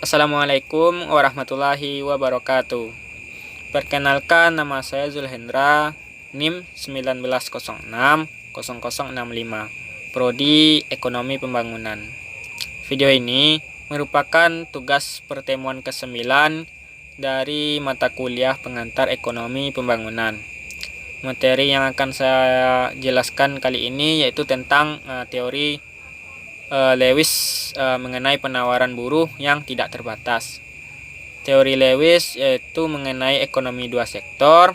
Assalamualaikum warahmatullahi wabarakatuh. Perkenalkan, nama saya Zulhendra, NIM 19060065, Prodi Ekonomi Pembangunan. Video ini merupakan tugas pertemuan ke-9 dari mata kuliah pengantar Ekonomi Pembangunan. Materi yang akan saya jelaskan kali ini yaitu tentang teori Lewis mengenai penawaran buruh yang tidak terbatas. Teori Lewis yaitu mengenai ekonomi dua sektor.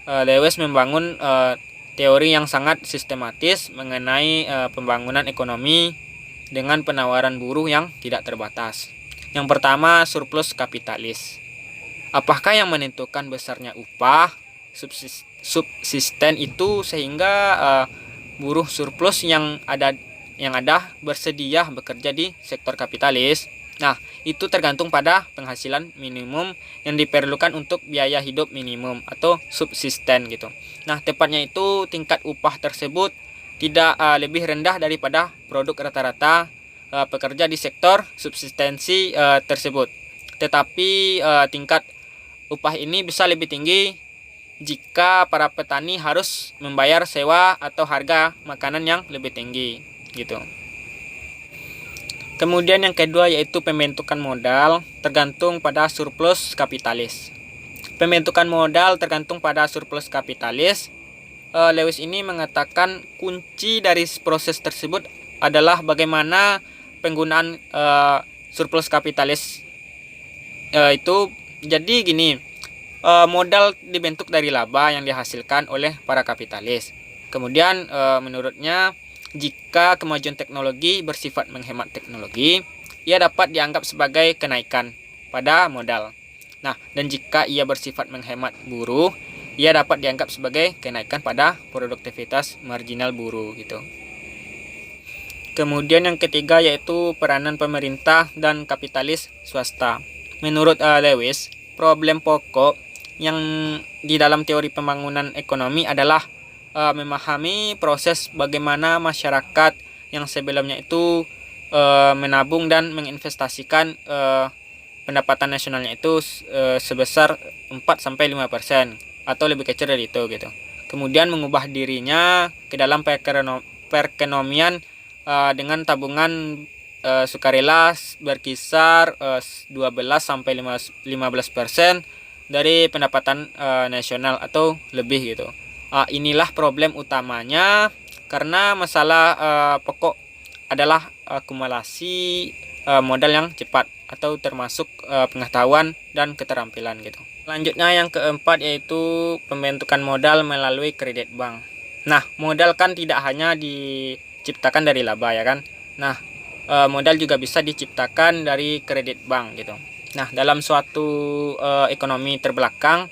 Lewis membangun teori yang sangat sistematis mengenai pembangunan ekonomi dengan penawaran buruh yang tidak terbatas. Yang pertama, surplus kapitalis. Apakah yang menentukan besarnya upah subsisten itu sehingga buruh surplus yang ada bersedia bekerja di sektor kapitalis? Nah, itu tergantung pada penghasilan minimum yang diperlukan untuk biaya hidup minimum atau subsisten gitu. Nah, tepatnya itu tingkat upah tersebut tidak lebih rendah daripada produk rata-rata pekerja di sektor subsistensi tersebut. Tetapi tingkat upah ini bisa lebih tinggi jika para petani harus membayar sewa atau harga makanan yang lebih tinggi gitu. Kemudian yang kedua yaitu pembentukan modal tergantung pada surplus kapitalis. Pembentukan modal tergantung pada surplus kapitalis. Lewis ini mengatakan kunci dari proses tersebut adalah bagaimana penggunaan surplus kapitalis itu. Jadi gini, modal dibentuk dari laba yang dihasilkan oleh para kapitalis. Kemudian menurutnya, jika kemajuan teknologi bersifat menghemat teknologi, ia dapat dianggap sebagai kenaikan pada modal. Nah, dan jika ia bersifat menghemat buruh, ia dapat dianggap sebagai kenaikan pada produktivitas marginal buruh gitu. Kemudian yang ketiga yaitu peranan pemerintah dan kapitalis swasta. Menurut Lewis, problem pokok yang di dalam teori pembangunan ekonomi adalah memahami proses bagaimana masyarakat yang sebelumnya itu menabung dan menginvestasikan pendapatan nasionalnya itu sebesar 4-5% atau lebih kecil dari itu gitu. Kemudian mengubah dirinya ke dalam perekonomian dengan tabungan sukarela berkisar 12-15% dari pendapatan nasional atau lebih gitu. Inilah problem utamanya karena masalah pokok adalah akumulasi modal yang cepat atau termasuk pengetahuan dan keterampilan gitu. Selanjutnya yang keempat yaitu pembentukan modal melalui kredit bank. Nah, modal kan tidak hanya diciptakan dari laba ya kan. Nah, modal juga bisa diciptakan dari kredit bank gitu. Nah, dalam suatu ekonomi terbelakang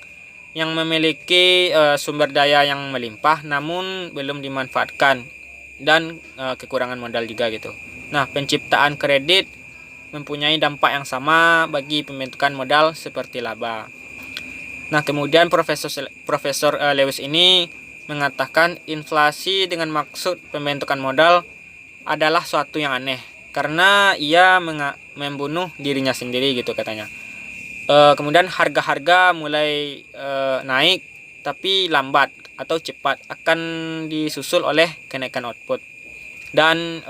yang memiliki sumber daya yang melimpah namun belum dimanfaatkan dan kekurangan modal juga gitu. Nah, penciptaan kredit mempunyai dampak yang sama bagi pembentukan modal seperti laba. Nah, kemudian Profesor Lewis ini mengatakan inflasi dengan maksud pembentukan modal adalah suatu yang aneh karena ia membunuh dirinya sendiri gitu katanya. Kemudian harga-harga mulai naik tapi lambat atau cepat akan disusul oleh kenaikan output. Dan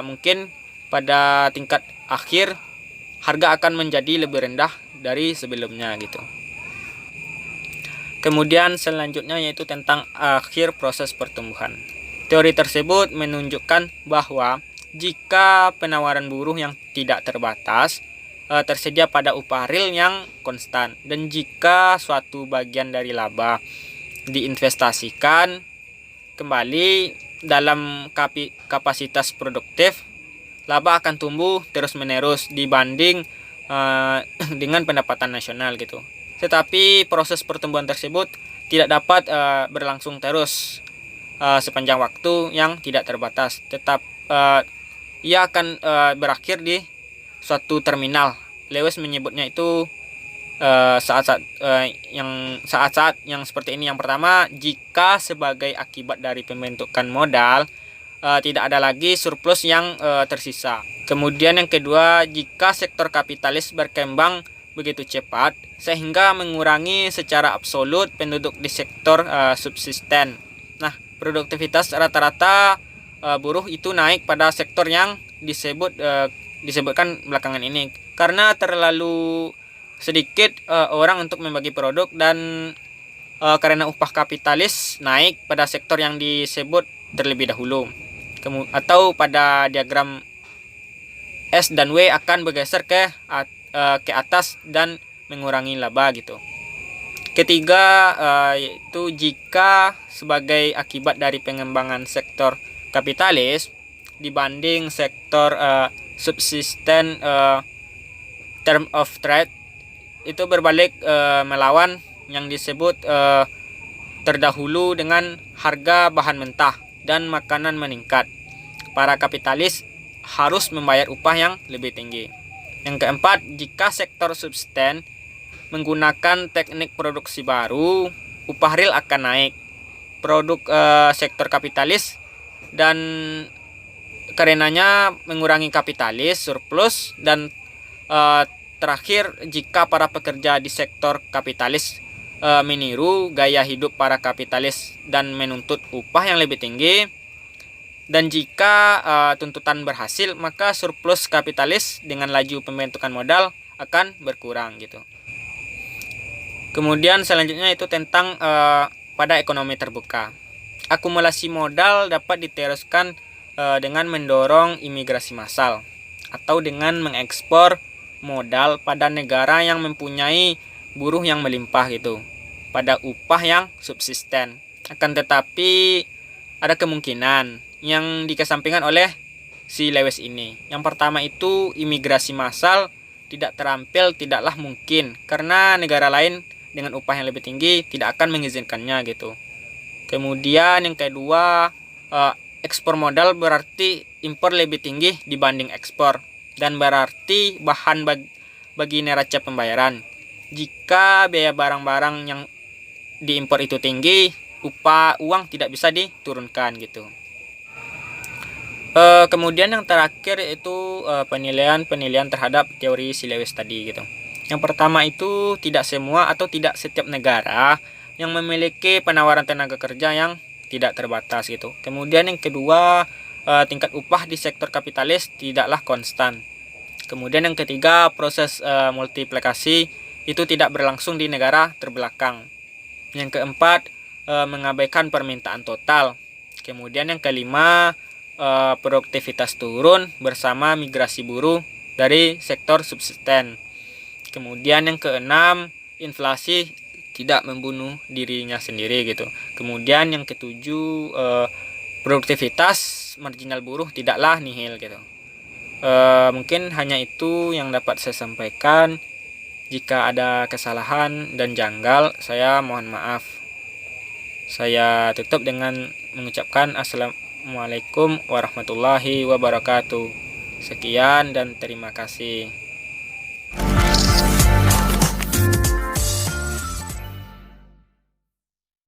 mungkin pada tingkat akhir harga akan menjadi lebih rendah dari sebelumnya gitu. Kemudian selanjutnya yaitu tentang akhir proses pertumbuhan. Teori tersebut menunjukkan bahwa jika penawaran buruh yang tidak terbatas tersedia pada upah real yang konstan, dan jika suatu bagian dari laba diinvestasikan kembali dalam kapasitas produktif, laba akan tumbuh terus-menerus dibanding dengan pendapatan nasional gitu. Tetapi proses pertumbuhan tersebut tidak dapat berlangsung terus sepanjang waktu yang tidak terbatas. Ia akan berakhir di suatu terminal. Lewis menyebutnya itu saat-saat yang seperti ini. Yang pertama, jika sebagai akibat dari pembentukan modal tidak ada lagi surplus yang tersisa. Kemudian yang kedua, jika sektor kapitalis berkembang begitu cepat sehingga mengurangi secara absolut penduduk di sektor subsisten. Nah, produktivitas rata-rata buruh itu naik pada sektor yang disebutkan belakangan ini karena terlalu sedikit orang untuk membagi produk dan karena upah kapitalis naik pada sektor yang disebut terlebih dahulu. Atau pada diagram S dan W akan bergeser ke atas dan mengurangi laba gitu. Ketiga, yaitu jika sebagai akibat dari pengembangan sektor kapitalis dibanding sektor subsisten, term of trade itu berbalik melawan yang disebut terdahulu dengan harga bahan mentah dan makanan meningkat. Para kapitalis harus membayar upah yang lebih tinggi. Yang keempat, jika sektor subsisten menggunakan teknik produksi baru, upah real akan naik. Produk sektor kapitalis dan karenanya mengurangi kapitalis, surplus, dan terakhir, jika para pekerja di sektor kapitalis meniru gaya hidup para kapitalis dan menuntut upah yang lebih tinggi, dan jika tuntutan berhasil, maka surplus kapitalis dengan laju pembentukan modal akan berkurang gitu. Kemudian selanjutnya itu tentang pada ekonomi terbuka. Akumulasi modal dapat diteruskan dengan mendorong imigrasi massal atau dengan mengekspor modal pada negara yang mempunyai buruh yang melimpah gitu, pada upah yang subsisten. Akan tetapi ada kemungkinan yang dikesampingkan oleh si Lewis ini. Yang pertama itu imigrasi massal tidak terampil tidaklah mungkin karena negara lain dengan upah yang lebih tinggi tidak akan mengizinkannya gitu. Kemudian yang kedua, ekspor modal berarti impor lebih tinggi dibanding ekspor dan berarti bahan bagi neraca pembayaran. Jika biaya barang-barang yang diimpor itu tinggi, uang tidak bisa diturunkan gitu. Kemudian yang terakhir itu penilaian terhadap teori si Lewis tadi gitu. Yang pertama itu tidak semua atau tidak setiap negara yang memiliki penawaran tenaga kerja yang tidak terbatas gitu. Kemudian yang kedua, tingkat upah di sektor kapitalis tidaklah konstan. Kemudian yang ketiga, proses multiplikasi itu tidak berlangsung di negara terbelakang. Yang keempat, mengabaikan permintaan total. Kemudian yang kelima, produktivitas turun bersama migrasi buruh dari sektor subsisten. Kemudian yang keenam, inflasi tidak membunuh dirinya sendiri gitu. Kemudian yang ketujuh, produktivitas marginal buruh tidaklah nihil gitu. Mungkin hanya itu yang dapat saya sampaikan. Jika ada kesalahan dan janggal, saya mohon maaf. Saya tutup dengan mengucapkan Assalamualaikum warahmatullahi wabarakatuh. Sekian dan terima kasih.